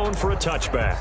zone for a touchback.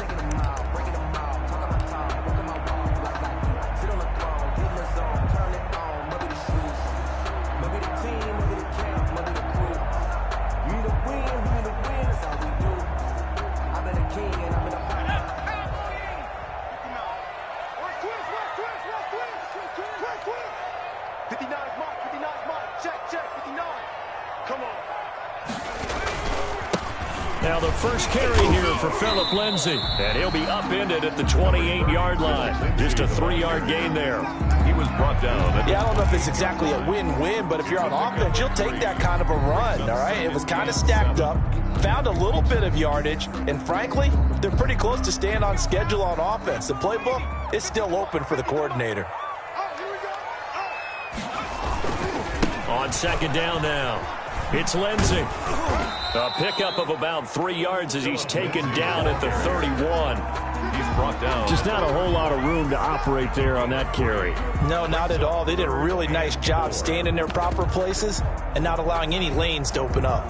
Now the first carry here for Phillip Lindsay, and he'll be upended at the 28-yard line. Just a 3-yard gain there. He was brought down. Yeah, I don't know if it's exactly a win-win, but if you're on offense, you'll take that kind of a run, all right? It was kind of stacked up, found a little bit of yardage, and frankly, they're pretty close to staying on schedule on offense. The playbook is still open for the coordinator. On second down now, it's Lindsay. A pickup of about 3 yards as he's taken down at the 31. He's brought down. Just not a whole lot of room to operate there on that carry. No, not at all. They did a really nice job staying in their proper places and not allowing any lanes to open up.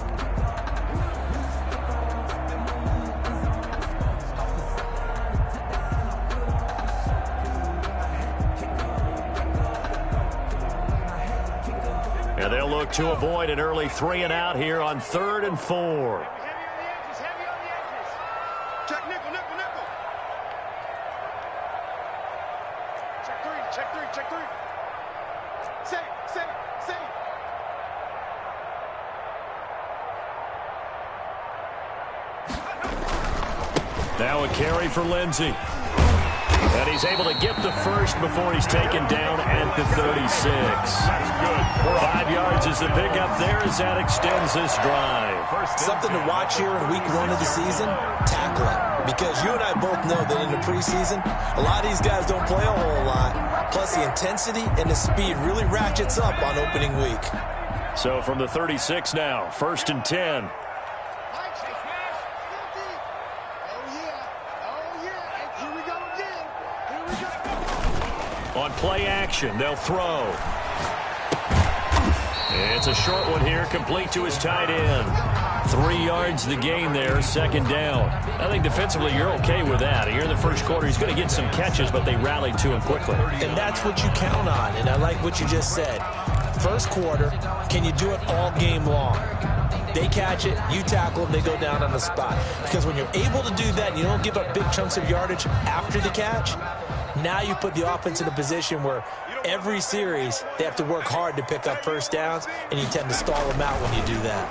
And they'll look to avoid an early 3 and out here on 3rd and 4. Check nickel. Check three. Say. Now a carry for Lindsay. And he's able to get the first before he's taken down at the 36. 5 yards is the pickup there as that extends this drive. Something to watch here in week 1 of the season, tackling. Because you and I both know that in the preseason, a lot of these guys don't play a whole lot. Plus the intensity and the speed really ratchets up on opening week. So from the 36 now, 1st and 10. On play action, they'll throw. It's a short one here, complete to his tight end. 3 yards the gain there, 2nd down. I think defensively you're okay with that. Here in the first quarter, he's going to get some catches, but they rallied to him quickly. And that's what you count on, and I like what you just said. First quarter, can you do it all game long? They catch it, you tackle them, they go down on the spot. Because when you're able to do that and you don't give up big chunks of yardage after the catch, now you put the offense in a position where every series they have to work hard to pick up first downs, and you tend to stall them out when you do that.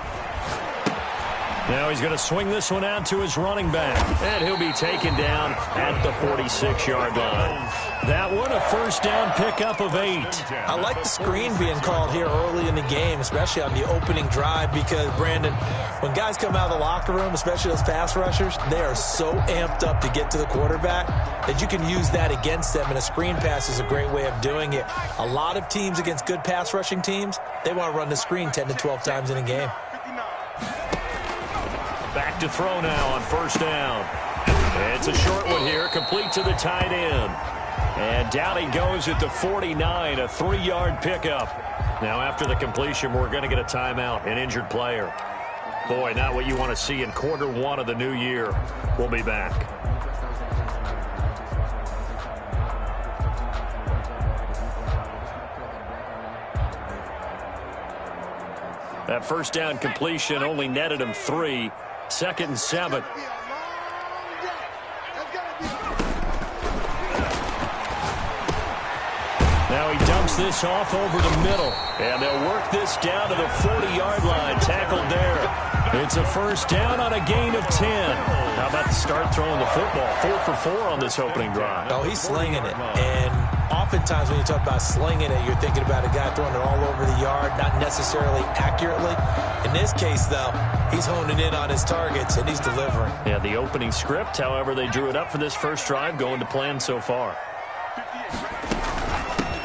Now he's going to swing this one out to his running back, and he'll be taken down at the 46-yard line. That one, a first down pickup of 8. I like the screen being called here early in the game, especially on the opening drive, because, Brandon, when guys come out of the locker room, especially those pass rushers, they are so amped up to get to the quarterback that you can use that against them, and a screen pass is a great way of doing it. A lot of teams against good pass rushing teams, they want to run the screen 10 to 12 times in a game. Back to throw now on 1st down. It's a short one here, complete to the tight end. And down he goes at the 49, a 3-yard pickup. Now after the completion, we're going to get a timeout, an injured player. Boy, not what you want to see in quarter 1 of the new year. We'll be back. That first down completion only netted him 3. 2nd and 7. Now he dumps this off over the middle, and they'll work this down to the 40-yard line. Tackled there. It's a first down on a gain of 10. How about the start throwing the football? 4 for 4 on this opening drive. Oh, he's slinging it. And oftentimes when you talk about slinging it, you're thinking about a guy throwing it all over the yard, not necessarily accurately. In this case, though, he's honing in on his targets, and he's delivering. Yeah, the opening script, however, they drew it up for this first drive, going to plan so far.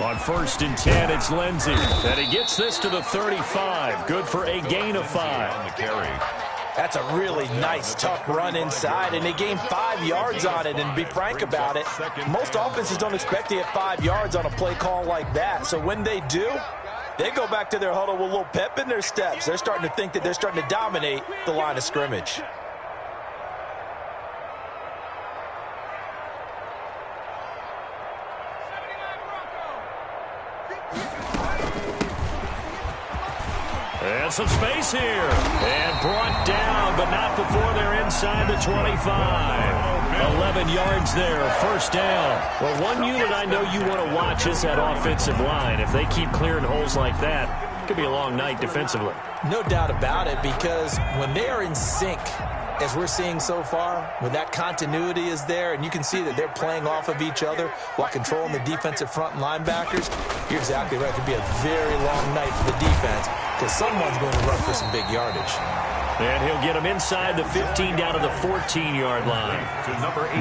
On 1st and 10, it's Lindsay. And he gets this to the 35. Good for a gain of 5. On the carry. That's a really nice, tough run inside, and they gained 5 yards on it. And be frank about it, most offenses don't expect to get 5 yards on a play call like that. So when they do, they go back to their huddle with a little pep in their steps. They're starting to think that they're starting to dominate the line of scrimmage. And some space here. And brought down, but not before they're inside the 25. 11 yards there, first down. Well, one unit I know you want to watch is that offensive line. If they keep clearing holes like that, it could be a long night defensively. No doubt about it, because when they are in sync, as we're seeing so far, when that continuity is there, and you can see that they're playing off of each other while controlling the defensive front linebackers, you're exactly right. It could be a very long night for the defense because someone's going to run for some big yardage. And he'll get him inside the 15 down to the 14-yard line.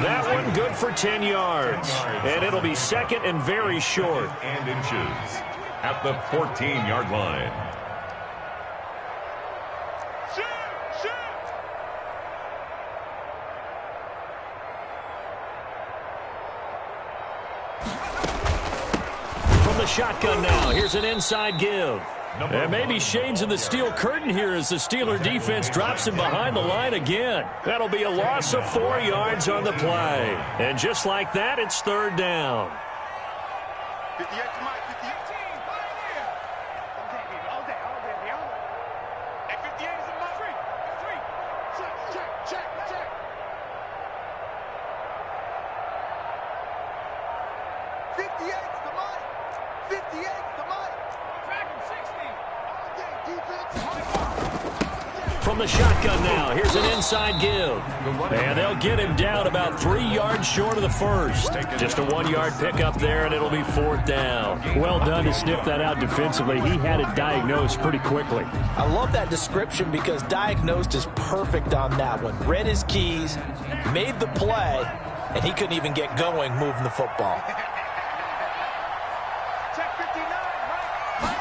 That one good for 10 yards. And it'll be second and very short. And inches at the 14-yard line. From the shotgun now, here's an inside give. And maybe shades of the steel curtain here as the Steeler defense drops him behind the line again. That'll be a loss of 4 yards on the play. And just like that, it's third down. 58 to Mike, 58. All day. And 58 is a Mike. Three. Check. 58 to Mike. 58 to Mike. Track him 60. All day, defense. From the shotgun now, here's an inside give. And they'll get him down about 3 yards short of the first. Just a 1-yard pickup there, and it'll be fourth down. Well done to sniff that out defensively. He had it diagnosed pretty quickly. I love that description because diagnosed is perfect on that one. Read his keys, made the play, and he couldn't even get going moving the football. Check 59, Mike.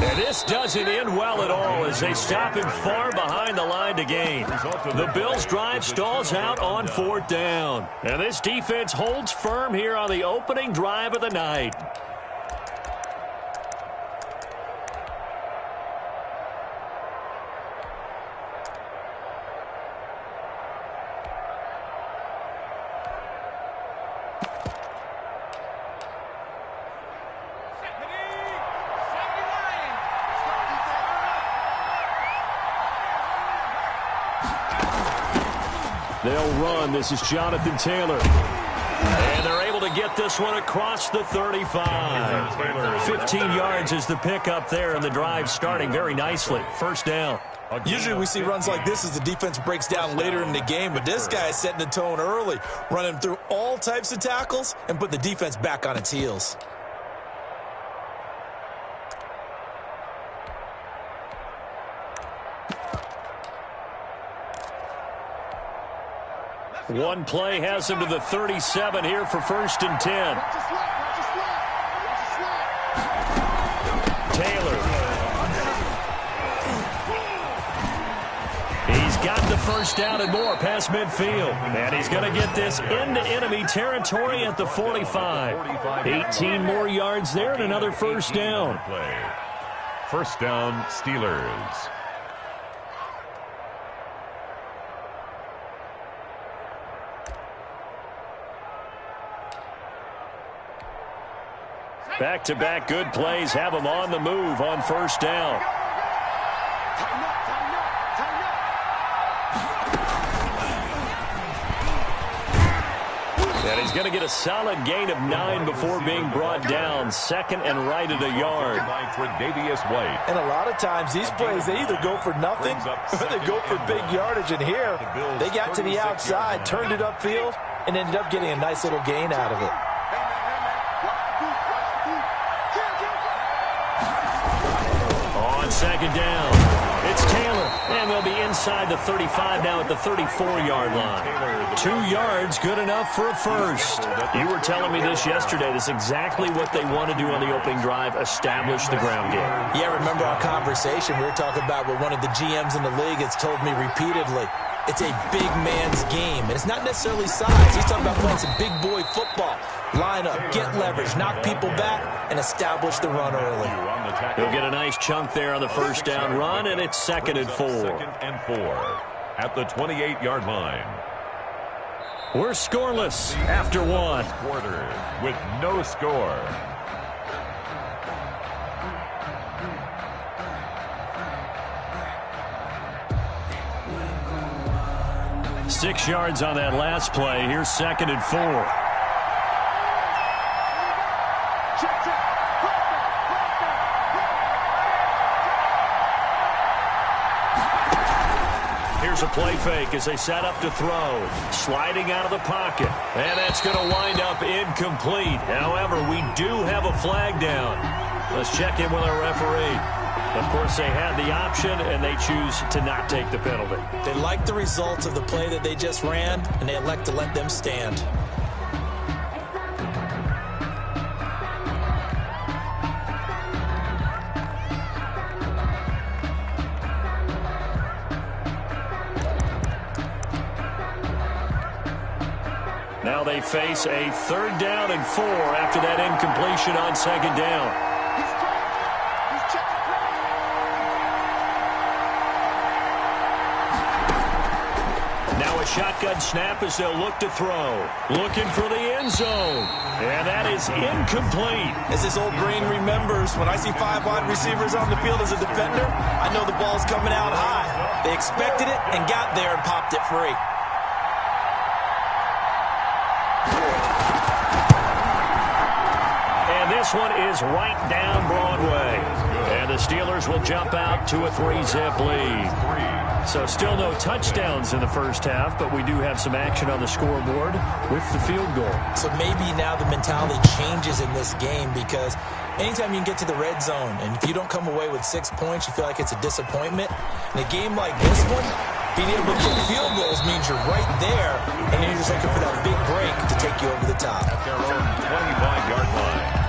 And this doesn't end well at all as they stop him far behind the line to gain. The Bills' drive stalls out on fourth down. And this defense holds firm here on the opening drive of the night. They'll run. This is Jonathan Taylor. And they're able to get this one across the 35. 15 yards is the pickup there, and the drive starting very nicely. First down. Usually we see runs like this as the defense breaks down later in the game, but this guy is setting the tone early, running through all types of tackles and put the defense back on its heels. One play has him to the 37 here for first and 10. Taylor. He's got the first down and more past midfield. And he's going to get this into enemy territory at the 45. 18 more yards there and another first down. First down, Steelers. Back-to-back good plays have him on the move on first down. And he's going to get a solid gain of 9 before being brought down. Second and right at a yard. And a lot of times these plays, they either go for nothing or they go for big yardage. And here, they got to the outside, turned it upfield, and ended up getting a nice little gain out of it. Second down. It's Taylor, and they'll be inside the 35 now at the 34-yard line. 2 yards, good enough for a first. You were telling me this yesterday. This is exactly what they want to do on the opening drive, establish the ground game. Yeah, remember our conversation? We were talking about what one of the GMs in the league has told me repeatedly. It's a big man's game, and it's not necessarily size. He's talking about playing some big boy football. Line up, get leverage, knock people back, and establish the run early. He'll get a nice chunk there on the first down run, and it's second and 4. Second and 4 at the 28-yard line. We're scoreless after one. Quarter with no score. 6 yards on that last play. Here's 2nd and 4. Here's a play fake as they set up to throw. Sliding out of the pocket. And that's going to wind up incomplete. However, we do have a flag down. Let's check in with our referee. Of course, they had the option, and they choose to not take the penalty. They like the results of the play that they just ran, and they elect to let them stand. Now they face a 3rd down and 4 after that incompletion on 2nd down. Now a shotgun snap as they'll look to throw. Looking for the end zone. And that is incomplete. As this old brain remembers, when I see 5 wide receivers on the field as a defender, I know the ball's coming out high. They expected it and got there and popped it free. This one is right down Broadway. And the Steelers will jump out to a 3-zip lead. So still no touchdowns in the first half, but we do have some action on the scoreboard with the field goal. So maybe now the mentality changes in this game because anytime you can get to the red zone, and if you don't come away with 6 points, you feel like it's a disappointment. In a game like this one, being able to kick field goals means you're right there, and you're just looking for that big break to take you over the top. At their own 25-yard line.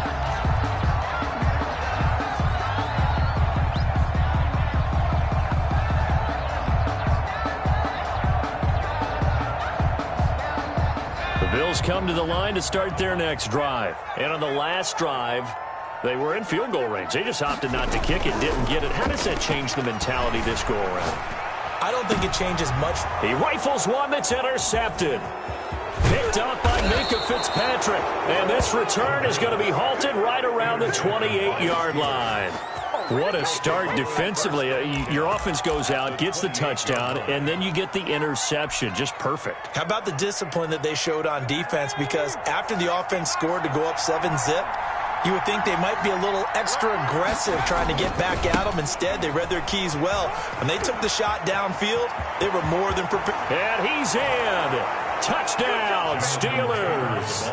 Bills come to the line to start their next drive. And on the last drive, they were in field goal range. They just opted not to kick it, didn't get it. How does that change the mentality this go around? I don't think it changes much. He rifles one that's intercepted. Picked up by Minka Fitzpatrick. And this return is going to be halted right around the 28-yard line. What a start defensively. Your offense goes out, gets the touchdown, and then you get the interception. Just perfect. How about the discipline that they showed on defense? Because after the offense scored to go up 7-zip, you would think they might be a little extra aggressive trying to get back at them. Instead, they read their keys well. When they took the shot downfield, they were more than prepared. And he's in. Touchdown, Steelers.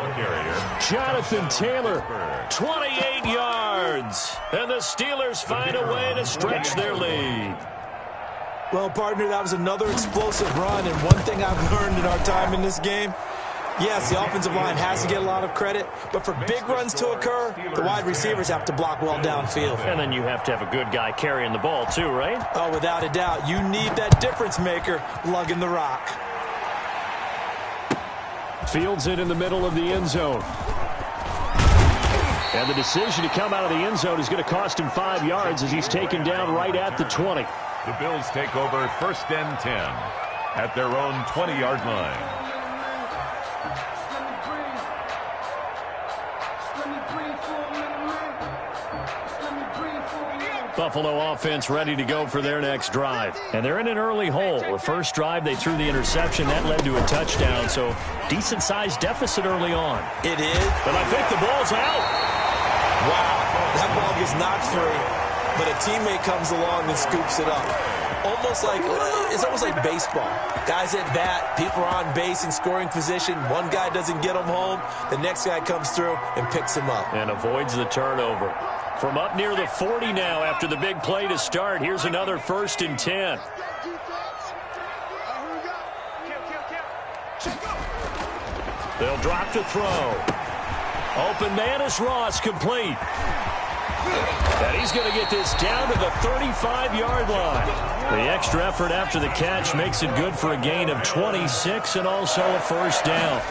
Jonathan Taylor, 28 yards. And the Steelers find a way to stretch their lead. Well, partner, that was another explosive run. And one thing I've learned in our time in this game, yes, the offensive line has to get a lot of credit, but for big runs to occur, the wide receivers have to block well downfield. And then you have to have a good guy carrying the ball too, right? Oh, without a doubt. You need that difference maker lugging the rock. Fields it in the middle of the end zone. And the decision to come out of the end zone is going to cost him 5 yards as he's taken down right at the 20. The Bills take over 1st and 10 at their own 20-yard line. Buffalo offense ready to go for their next drive. And they're in an early hole. The first drive, they threw the interception. That led to a touchdown, so decent-sized deficit early on. It is. But I think the ball's out. Wow, that ball gets knocked free, but a teammate comes along and scoops it up. It's almost like baseball. Guys at bat, people are on base in scoring position. One guy doesn't get them home. The next guy comes through and picks him up. And avoids the turnover. From up near the 40 now after the big play to start. Here's another 1st and 10. They'll drop to throw. Open man is Ross, complete. And he's going to get this down to the 35-yard line. The extra effort after the catch makes it good for a gain of 26 and also a 1st down.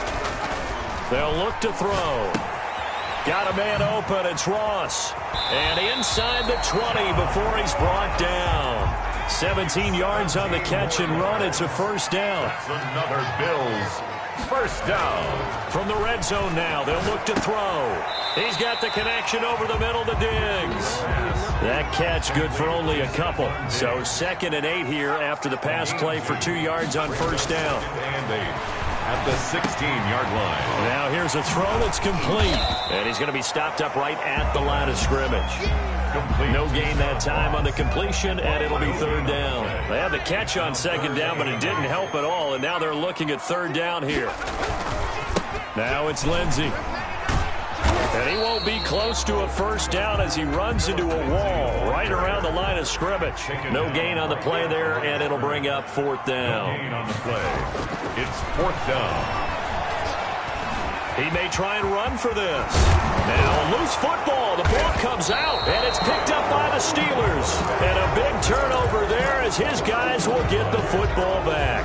They'll look to throw. Got a man open. It's Ross. And inside the 20 before he's brought down. 17 yards on the catch and run. It's a 1st down. That's another Bills First down. From the red zone now, they'll look to throw. He's got the connection over the middle to Diggs. That catch good for only a couple. So 2nd and 8 here after the pass play for 2 yards on first down. And 8 at the 16-yard line. Now here's a throw that's complete. And he's going to be stopped up right at the line of scrimmage. Complete. No gain that time on the completion, and it'll be 3rd down. They had the catch on 2nd down, but it didn't help at all, and now they're looking at 3rd down here. Now it's Lindsey. And he won't be close to a first down as he runs into a wall right around the line of scrimmage. No gain on the play there, and it'll bring up 4th down. No gain on the play. It's 4th down. He may try and run for this. Now, loose football. The ball comes out, and it's picked up by the Steelers. And a big turnover there as his guys will get the football back.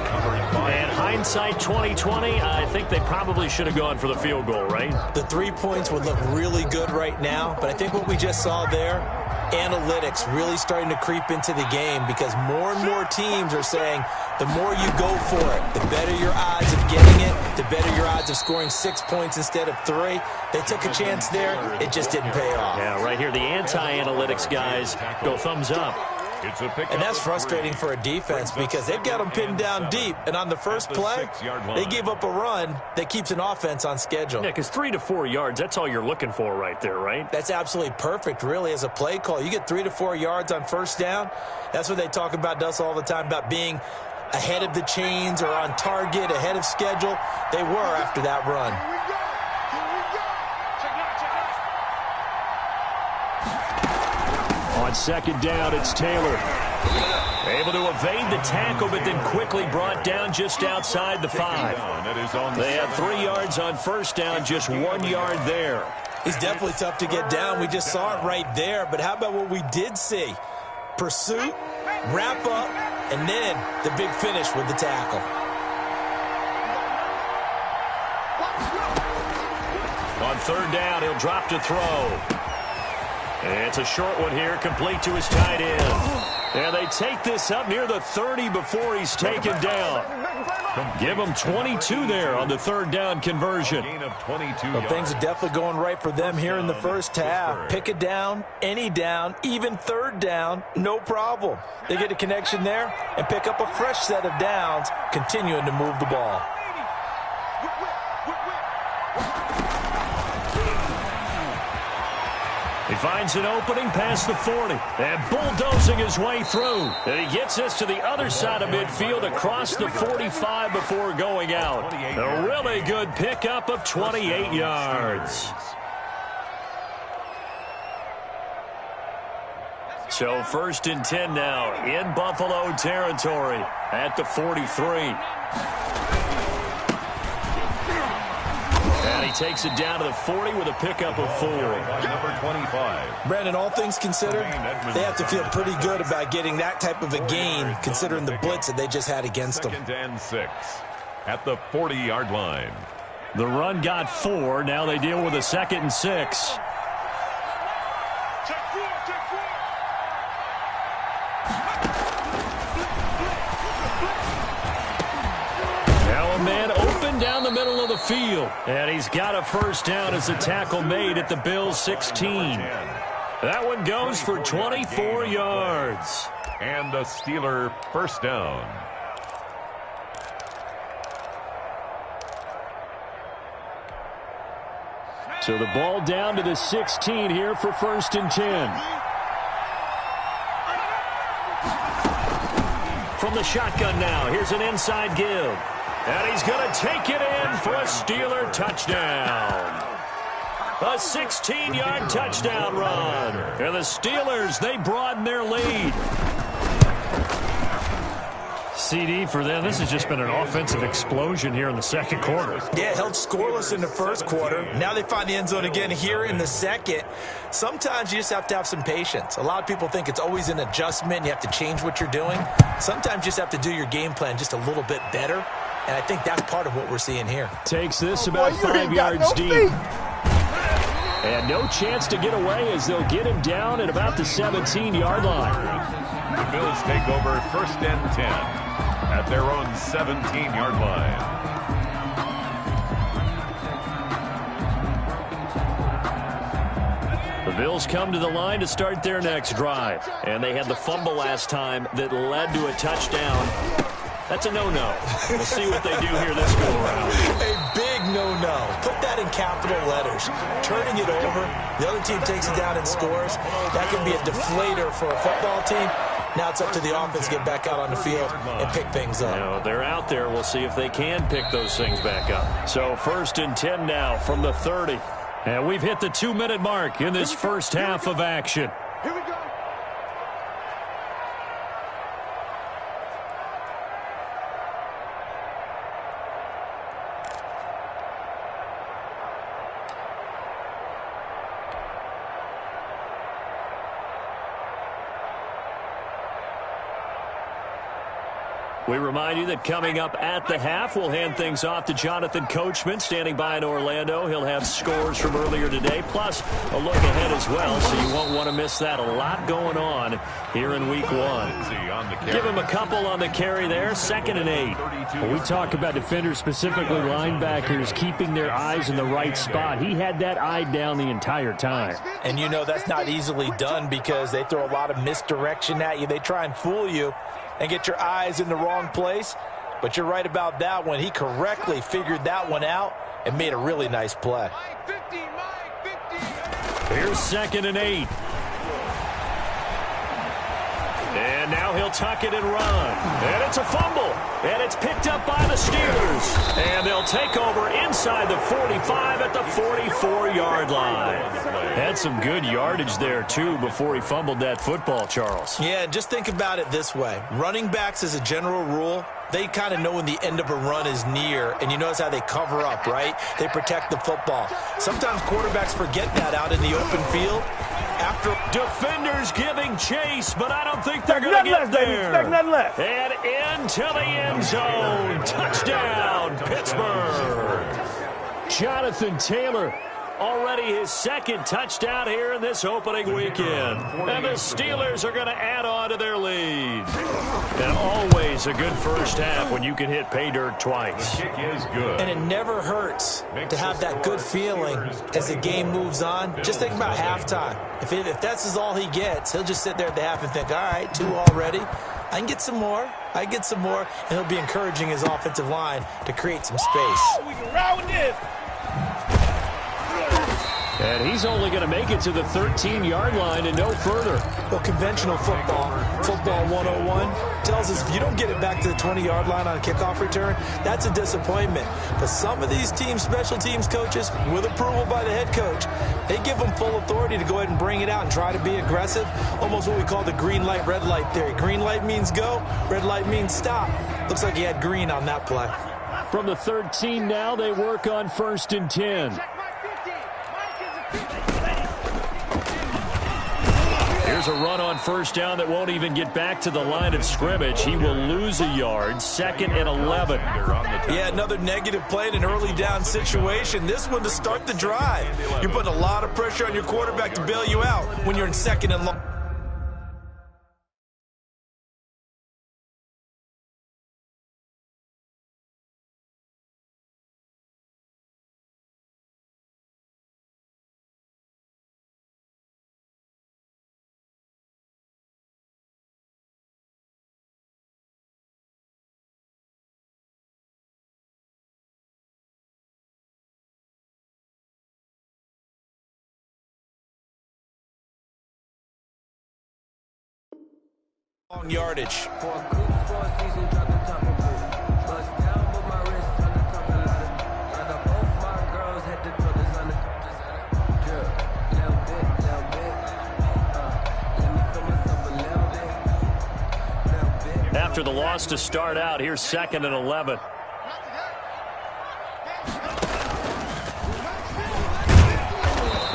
And hindsight 2020, I think they probably should have gone for the field goal, right? The 3 points would look really good right now, but I think what we just saw there, analytics really starting to creep into the game because more and more teams are saying the more you go for it, the better your odds of getting it, the better your odds of scoring 6 points instead of 3. They took a chance there. It just didn't pay off. Yeah, right here, the anti-analytics guys go thumbs up. And that's frustrating for a defense because they've got them pinned down deep. And on the first play, they gave up a run that keeps an offense on schedule. Yeah, because 3 to 4 yards, that's all you're looking for right there, right? That's absolutely perfect, really, as a play call. You get 3 to 4 yards on first down. That's what they talk about us all the time, about being ahead of the chains or on target, ahead of schedule. They were after that run. On 2nd down, it's Taylor. Able to evade the tackle, but then quickly brought down just outside the 5. They had 3 yards on first down, just 1 yard there. He's definitely tough to get down. We just saw it right there. But how about what we did see? Pursuit, wrap up, and then the big finish with the tackle. On 3rd down, he'll drop to throw. And it's a short one here, complete to his tight end. And they take this up near the 30 before he's taken down. Give him 22 there on the 3rd down conversion. Well, things are definitely going right for them here in the first half. Pick a down, any down, even 3rd down, no problem. They get a connection there and pick up a fresh set of downs, continuing to move the ball. He finds an opening past the 40 and bulldozing his way through. And he gets us to the other side of midfield across the 45 before going out. A really good pickup of 28 yards. So 1st and 10 now in Buffalo territory at the 43. And he takes it down to the 40 with a pickup of 4. Number 25. Brandon, all things considered, they have to feel pretty good about getting that type of a gain, considering the blitz that they just had against them. 2nd and 6 at the 40-yard line. The run got 4. Now they deal with a 2nd and 6. Down the middle of the field. And he's got a first down as a tackle made at the Bills' 16. That one goes for 24 yards. And a Steeler first down. So the ball down to the 16 here for 1st and 10. From the shotgun now, here's an inside give. And he's going to take it in for a Steeler touchdown. A 16-yard touchdown run. And the Steelers, they broaden their lead. CD for them. This has just been an offensive explosion here in the 2nd quarter. Yeah, held scoreless in the 1st quarter. Now they find the end zone again here in the 2nd. Sometimes you just have to have some patience. A lot of people think it's always an adjustment. You have to change what you're doing. Sometimes you just have to do your game plan just a little bit better. And I think that's part of what we're seeing here. Takes this about 5 yards deep. And no chance to get away as they'll get him down at about the 17-yard line. The Bills take over 1st and 10 at their own 17-yard line. Bills come to the line to start their next drive. And they had the fumble last time that led to a touchdown. That's a no-no. We'll see what they do here this go-around. A big no-no. Put that in capital letters. Turning it over, the other team takes it down and scores. That can be a deflator for a football team. Now it's up to the offense to get back out on the field and pick things up. You know, they're out there. We'll see if they can pick those things back up. So 1st and 10 now from the 30. And we've hit the 2-minute mark in this first half of action. Here we go. We remind you that coming up at the half, we'll hand things off to Jonathan Coachman, standing by in Orlando. He'll have scores from earlier today, plus a look ahead as well, so you won't want to miss that. A lot going on here in Week 1. Give him a couple on the carry there, 2nd and 8. When we talk about defenders, specifically linebackers, keeping their eyes in the right spot. He had that eye down the entire time. And you know that's not easily done because they throw a lot of misdirection at you. They try and fool you and get your eyes in the wrong place. But you're right about that one. He correctly figured that one out and made a really nice play. Here's 2nd and 8. And now he'll tuck it and run. And it's a fumble. And it's picked up by the Steelers. And they'll take over inside the 45 at the 44-yard line. Had some good yardage there, too, before he fumbled that football, Charles. Yeah, just think about it this way. Running backs, as a general rule, they kind of know when the end of a run is near, and you notice how they cover up, right? They protect the football. Sometimes quarterbacks forget that out in the open field. After defenders giving chase, but I don't think they're going to get there. And into the end zone. Touchdown, Pittsburgh. Jonathan Taylor, already his 2nd touchdown here in this opening weekend. And the Steelers are going to add on to their lead. And always a good first half when you can hit pay dirt twice. The kick is good. And it never hurts to have that good feeling as the game moves on. Just think about halftime. If that's all he gets, he'll just sit there at the half and think, all right, 2 already. I can get some more. I get some more. And he'll be encouraging his offensive line to create some space. We can ride with this. And he's only going to make it to the 13-yard line and no further. Well, conventional football 101, tells us if you don't get it back to the 20-yard line on a kickoff return, that's a disappointment. But some of these teams, special teams coaches, with approval by the head coach, they give them full authority to go ahead and bring it out and try to be aggressive. Almost what we call the green light, red light theory. Green light means go, red light means stop. Looks like he had green on that play. From the 13 now, they work on 1st and 10. Here's a run on 1st down that won't even get back to the line of scrimmage. He will lose a yard. 2nd and 11. Yeah, another negative play in an early down situation. This one to start the drive. You're putting a lot of pressure on your quarterback to bail you out when you're in 2nd and long. Long yardage. After the loss to start out, here's 2nd and 11.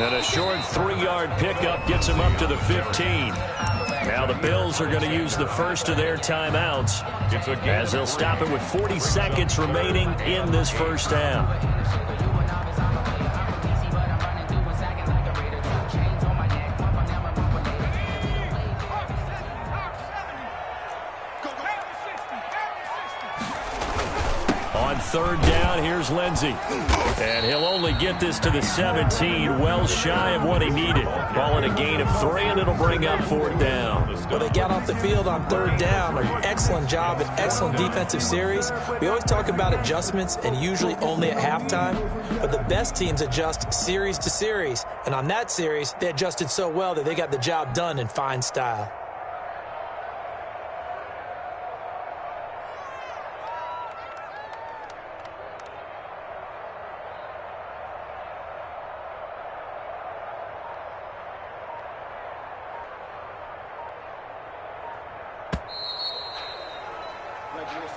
And a short 3-yard pickup gets him up to the 15. Now the Bills are going to use the first of their timeouts as they'll stop it with 40 seconds remaining in this first half. On third down, here's Lindsey. And he'll only get this to the 17, well shy of what he needed. Ball in a gain of 3, and it'll bring up fourth down. Well, they got off the field on third down. An excellent job, an excellent defensive series. We always talk about adjustments, and usually only at halftime. But the best teams adjust series to series. And on that series, they adjusted so well that they got the job done in fine style.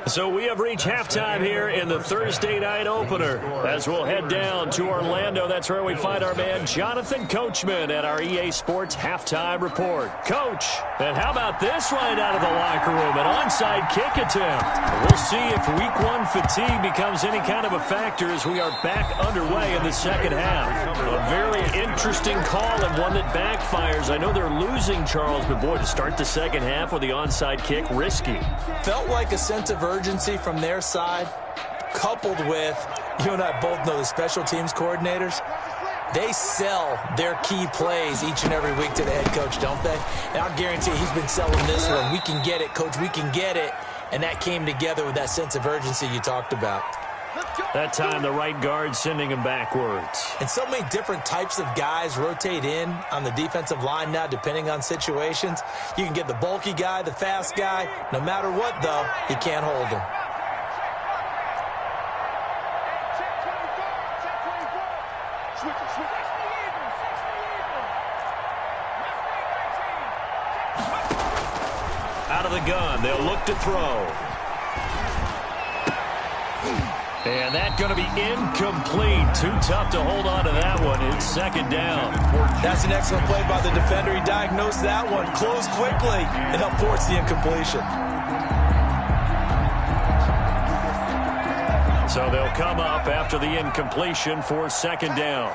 So we have reached halftime here in the Thursday night opener. As we'll head down to Orlando, that's where we find our man Jonathan Coachman at our EA Sports Halftime Report. Coach, and how about this right out of the locker room? An onside kick attempt. We'll see if week one fatigue becomes any kind of a factor as we are back underway in the second half. A very interesting call and one that backfires. I know they're losing, Charles, but boy, to start the second half with the onside kick, risky. Felt like a sense of urgency from their side, coupled with, you and I both know the special teams coordinators, they sell their key plays each and every week to the head coach, don't they? And I'll guarantee he's been selling this one. We can get it, coach, we can get it. And that came together with that sense of urgency you talked about. That time, the right guard sending him backwards. And so many different types of guys rotate in on the defensive line now, depending on situations. You can get the bulky guy, the fast guy. No matter what, though, you can't hold him. Out of the gun, they'll look to throw. And that's going to be incomplete. Too tough to hold on to that one. It's second down. That's an excellent play by the defender. He diagnosed that one, closed quickly, and helped force the incompletion. So they'll come up after the incompletion for second down.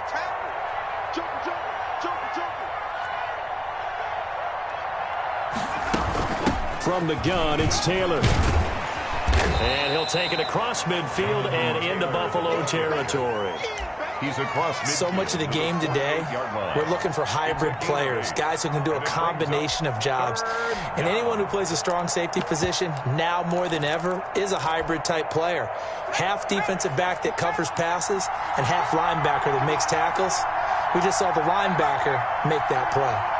From the gun, it's Taylor. And he'll take it across midfield and into Buffalo territory. He's across midfield. So much of the game today, we're looking for hybrid players, guys who can do a combination of jobs. And anyone who plays a strong safety position, now more than ever, is a hybrid-type player. Half defensive back that covers passes and half linebacker that makes tackles. We just saw the linebacker make that play.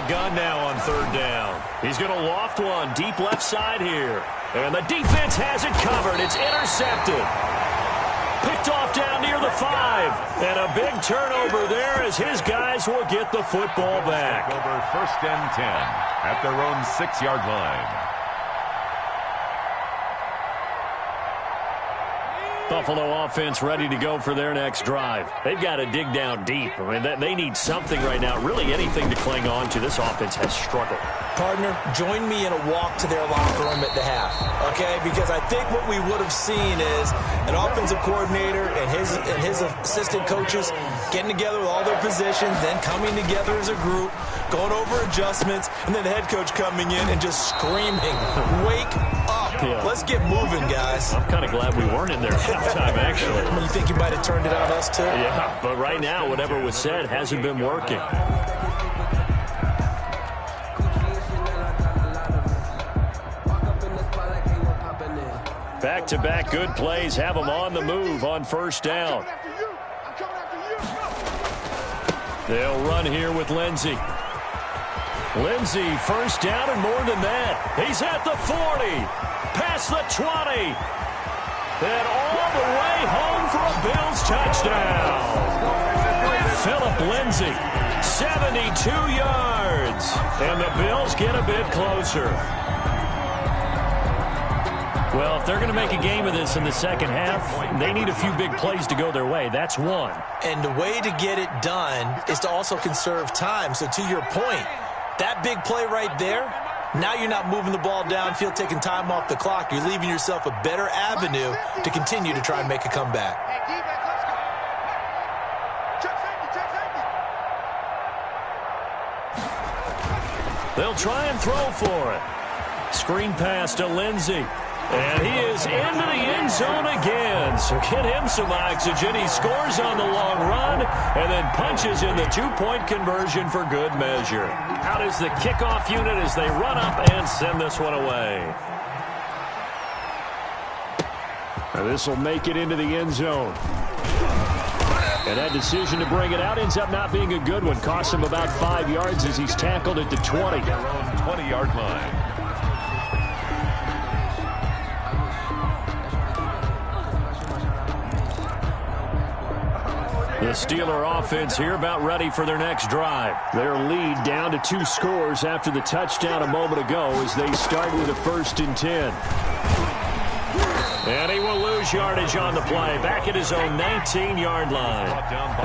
Gun now on third down. He's going to loft one deep left side here. And the defense has it covered. It's intercepted. Picked off down near the 5. And a big turnover there as his guys will get the football back. Over first and 10 at their own 6-yard line. Buffalo offense ready to go for their next drive. They've got to dig down deep. I mean, they need something right now, really anything to cling on to. This offense has struggled. Partner, join me in a walk to their locker room at the half, okay? Because I think what we would have seen is an offensive coordinator and his assistant coaches getting together with all their positions, then coming together as a group, going over adjustments, and then the head coach coming in and just screaming, "Wake up. Yeah. Let's get moving, guys." I'm kind of glad we weren't in there at halftime, actually. You think you might have turned it on us, too? Yeah, but right now, whatever was said hasn't been working. Back-to-back good plays have them on the move on first down. They'll run here with Lindsey. Lindsey, first down and more than that. He's at the 40, past the 20, and all the way home for a Bills touchdown. Phillip Lindsey, 72 yards, and the Bills get a bit closer. Well, if they're going to make a game of this in the second half, they need a few big plays to go their way. That's one. And the way to get it done is to also conserve time. So to your point, that big play right there, now you're not moving the ball downfield, taking time off the clock. You're leaving yourself a better avenue to continue to try and make a comeback. They'll try and throw for it. Screen pass to Lindsey. And he is into the end zone again. So get him some oxygen. He scores on the long run and then punches in the two-point conversion for good measure. Out is the kickoff unit as they run up and send this one away. This will make it into the end zone. And that decision to bring it out ends up not being a good one. Costs him about 5 yards as he's tackled at the 20. Their own 20-yard line. The Steeler offense here about ready for their next drive. Their lead down to 2 scores after the touchdown a moment ago as they start with a 1st and 10. And he will lose yardage on the play. Back at his own 19-yard line.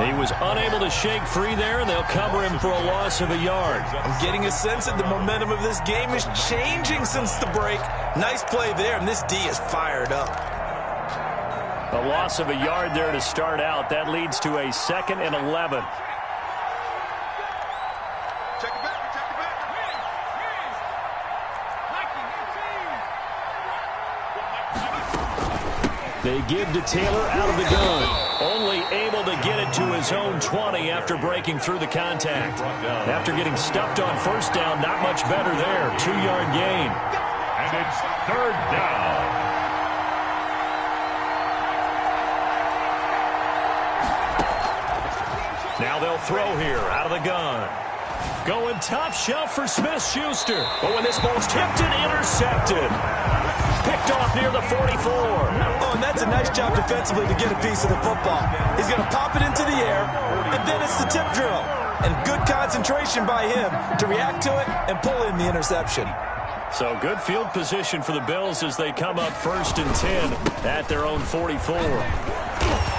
He was unable to shake free there, and they'll cover him for a loss of a yard. I'm getting a sense that the momentum of this game is changing since the break. Nice play there, and this D is fired up. A loss of a yard there to start out. That leads to a 2nd and 11. Check it back. They give to Taylor out of the gun. Only able to get it to his own 20 after breaking through the contact. After getting stuffed on 1st down, not much better there. 2-yard gain. And it's 3rd down. Now they'll throw here out of the gun. Going top shelf for Smith-Schuster. But when this ball's tipped and intercepted. Picked off near the 44. Oh, and that's a nice job defensively to get a piece of the football. He's going to pop it into the air, and then it's the tip drill. And good concentration by him to react to it and pull in the interception. So good field position for the Bills as they come up 1st and 10 at their own 44.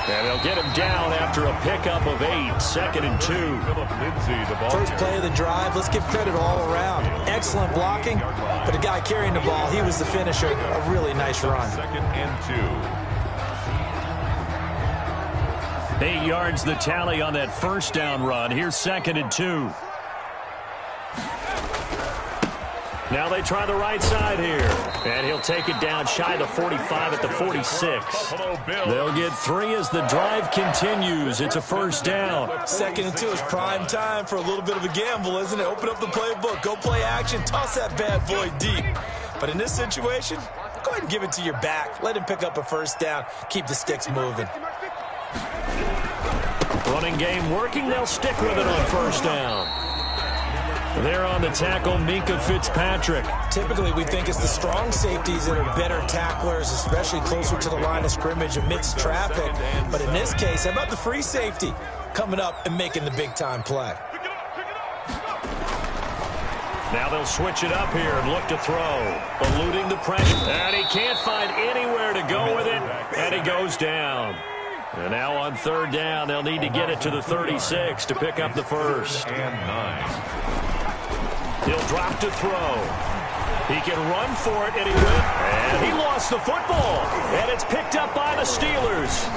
And they'll get him down after a pickup of 8, 2nd and 2. First play of the drive, let's give credit all around. Excellent blocking, but the guy carrying the ball, he was the finisher. A really nice run. 2nd and 2. 8 yards the tally on that 1st down run. Here's 2nd and 2. Now they try the right side here. And he'll take it down shy the 45 at the 46. They'll get 3 as the drive continues. It's a 1st down. 2nd and 2 is prime time for a little bit of a gamble, isn't it? Open up the playbook, go play action, toss that bad boy deep. But in this situation, go ahead and give it to your back. Let him pick up a 1st down. Keep the sticks moving. Running game working. They'll stick with it on 1st down. There on the tackle, Minkah Fitzpatrick. Typically, we think it's the strong safeties that are better tacklers, especially closer to the line of scrimmage amidst traffic. But in this case, how about the free safety coming up and making the big-time play? Now they'll switch it up here and look to throw. Eluding the pressure. And he can't find anywhere to go with it. And he goes down. And now on 3rd down, they'll need to get it to the 36 to pick up the 1st. And 9. He'll drop to throw. He can run for it, and he will. And he lost the football. And it's picked up by the Steelers.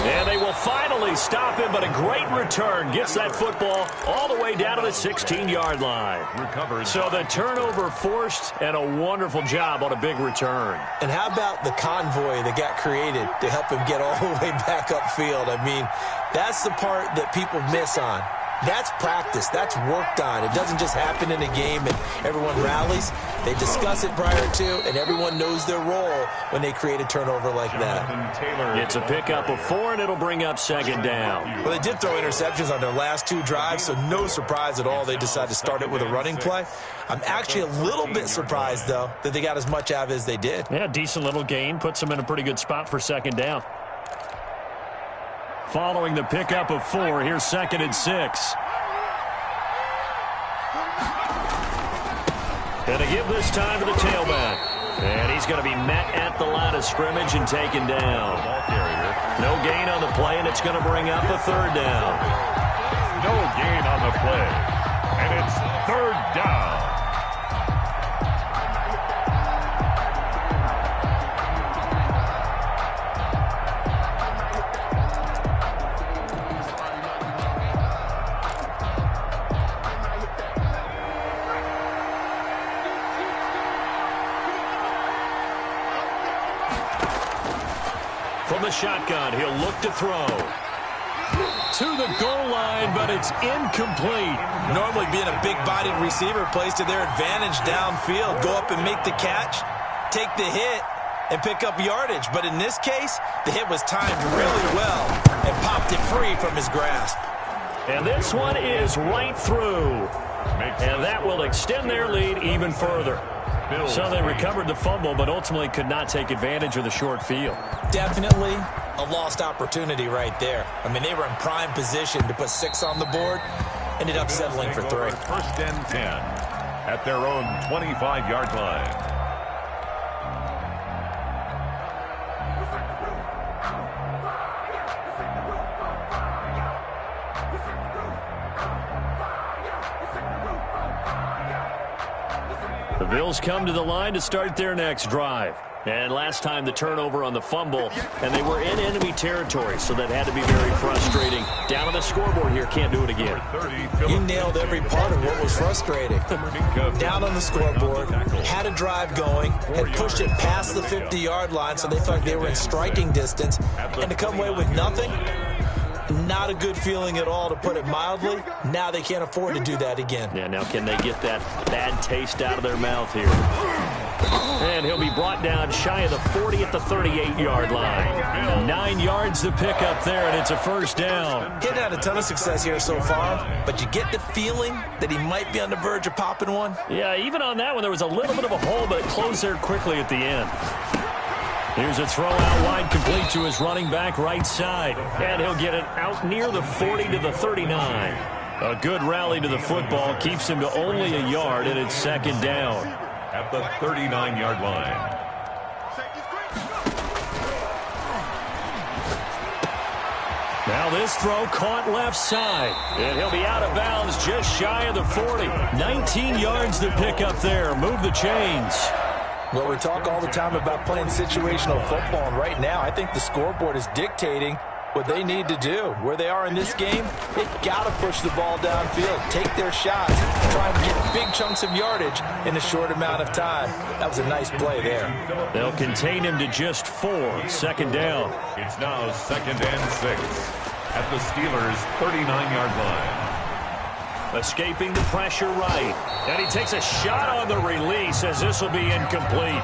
And they will finally stop him, but a great return. Gets that football all the way down to the 16-yard line. Recovered. So the turnover forced, and a wonderful job on a big return. And how about the convoy that got created to help him get all the way back upfield? I mean, that's the part that people miss on. That's practice. That's worked on. It doesn't just happen in a game and everyone rallies. They discuss it prior to, and everyone knows their role when they create a turnover like that. It's a pickup of 4, and it'll bring up 2nd down. Well, they did throw interceptions on their last 2 drives, so no surprise at all they decided to start it with a running play. I'm actually a little bit surprised, though, that they got as much out of it as they did. Yeah, decent little gain. Puts them in a pretty good spot for 2nd down. Following the pickup of 4, here's 2nd and 6. And to give this time to the tailback. And he's going to be met at the line of scrimmage and taken down. No gain on the play, and it's going to bring up a 3rd down. No gain on the play. And it's 3rd down. From the shotgun, he'll look to throw. To the goal line, but it's incomplete. Normally being a big-bodied receiver plays to their advantage downfield. Go up and make the catch, take the hit, and pick up yardage. But in this case, the hit was timed really well and popped it free from his grasp. And this one is right through. And that will extend their lead even further. So they recovered the fumble, but ultimately could not take advantage of the short field. Definitely a lost opportunity right there. I mean, they were in prime position to put 6 on the board. Ended up settling for 3. First and 10 at their own 25-yard line. The Bills come to the line to start their next drive. And last time the turnover on the fumble, and they were in enemy territory, so that had to be very frustrating. Down on the scoreboard here, can't do it again. You nailed every part of what was frustrating. Down on the scoreboard, had a drive going, had pushed it past the 50-yard line, so they thought they were in striking distance, and to come away with nothing, not a good feeling at all, to put it mildly. Now they can't afford to do that again. Yeah, now can they get that bad taste out of their mouth here? And he'll be brought down shy of the 40 at the 38-yard line. 9 yards to pick up there, and it's a first down. He had a ton of success here so far, but you get the feeling that he might be on the verge of popping one. Yeah, even on that one, there was a little bit of a hole, but it closed there quickly at the end. Here's a throw out wide, complete to his running back right side. And he'll get it out near the 40 to the 39. A good rally to the football keeps him to only a yard, and it's second down. At the 39-yard line. Now this throw caught left side. And he'll be out of bounds just shy of the 40. 19 yards to pick up there. Move the chains. Well, we talk all the time about playing situational football, and right now I think the scoreboard is dictating what they need to do. Where they are in this game, they've got to push the ball downfield, take their shots, try and get big chunks of yardage in a short amount of time. That was a nice play there. They'll contain him to just 4. Second down. It's now 2nd and 6 at the Steelers' 39-yard line. Escaping the pressure right. And he takes a shot on the release as this will be incomplete.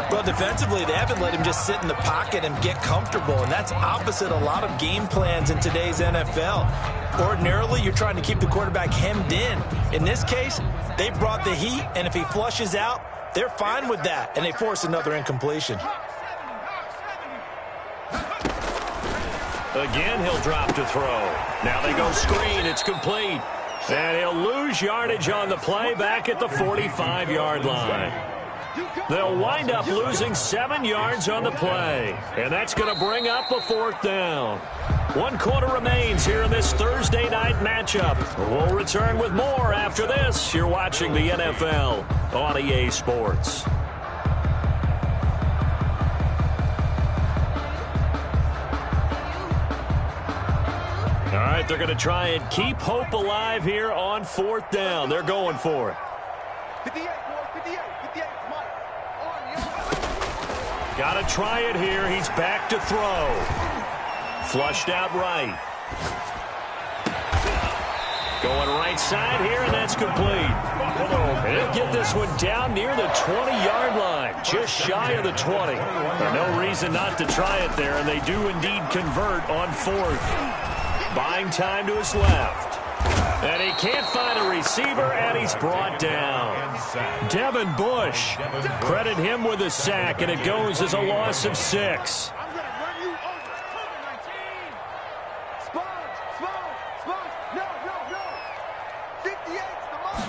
Well, defensively, they haven't let him just sit in the pocket and get comfortable, and that's opposite a lot of game plans in today's NFL. Ordinarily, you're trying to keep the quarterback hemmed in. In this case, they brought the heat, and if he flushes out, they're fine with that, and they force another incompletion. Again, he'll drop to throw. Now they go screen. It's complete. And he'll lose yardage on the play back at the 45-yard line. They'll wind up losing 7 yards on the play. And that's going to bring up a 4th down. 1 quarter remains here in this Thursday night matchup. We'll return with more after this. You're watching the NFL on EA Sports. All right, they're going to try and keep hope alive here on 4th down. They're going for it. 58, boys, 58, Mike. Got to try it here. He's back to throw. Flushed out right. Going right side here, and that's complete. He'll get this one down near the 20-yard line, just shy of the 20. No reason not to try it there, and they do indeed convert on 4th. Buying time to his left. And he can't find a receiver, and he's brought down. Devin Bush. Credit him with a sack, and it goes as a loss of 6. I'm going to run you over. Cover 19. Sponge. No. 58's the mark.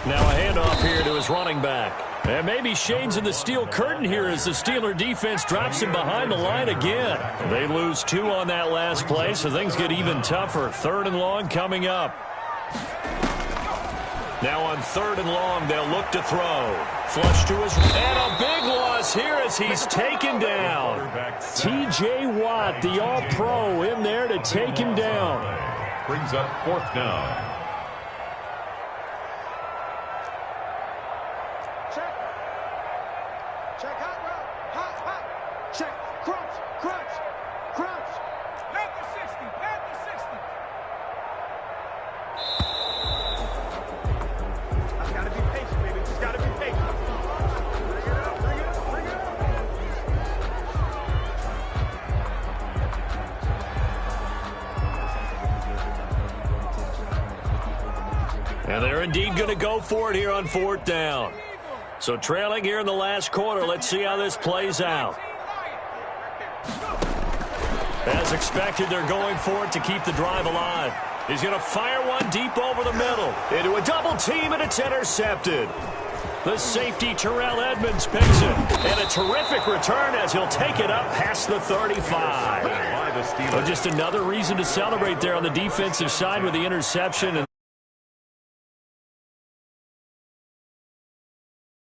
Now a handoff here to his running back. And maybe shades of the steel curtain here as the Steeler defense drops him behind the line again. They lose 2 on that last play, so things get even tougher. 3rd and long coming up. Now on 3rd and long, they'll look to throw. Flush to his... And a big loss here as he's taken down. T.J. Watt, the All-Pro, in there to take him down. Brings up 4th down. Check hot route. Hot. Check. Crunch, crunch, crunch. Pat the 60, pat the 60. I gotta be patient, baby. Just gotta be patient. Bring it up, bring it up, bring it up. And they're indeed going to go for it here on 4th down. So trailing here in the last quarter. Let's see how this plays out. As expected, they're going for it to keep the drive alive. He's going to fire one deep over the middle. Into a double team, and it's intercepted. The safety, Terrell Edmonds, picks it. And a terrific return as he'll take it up past the 35. Well, just another reason to celebrate there on the defensive side with the interception.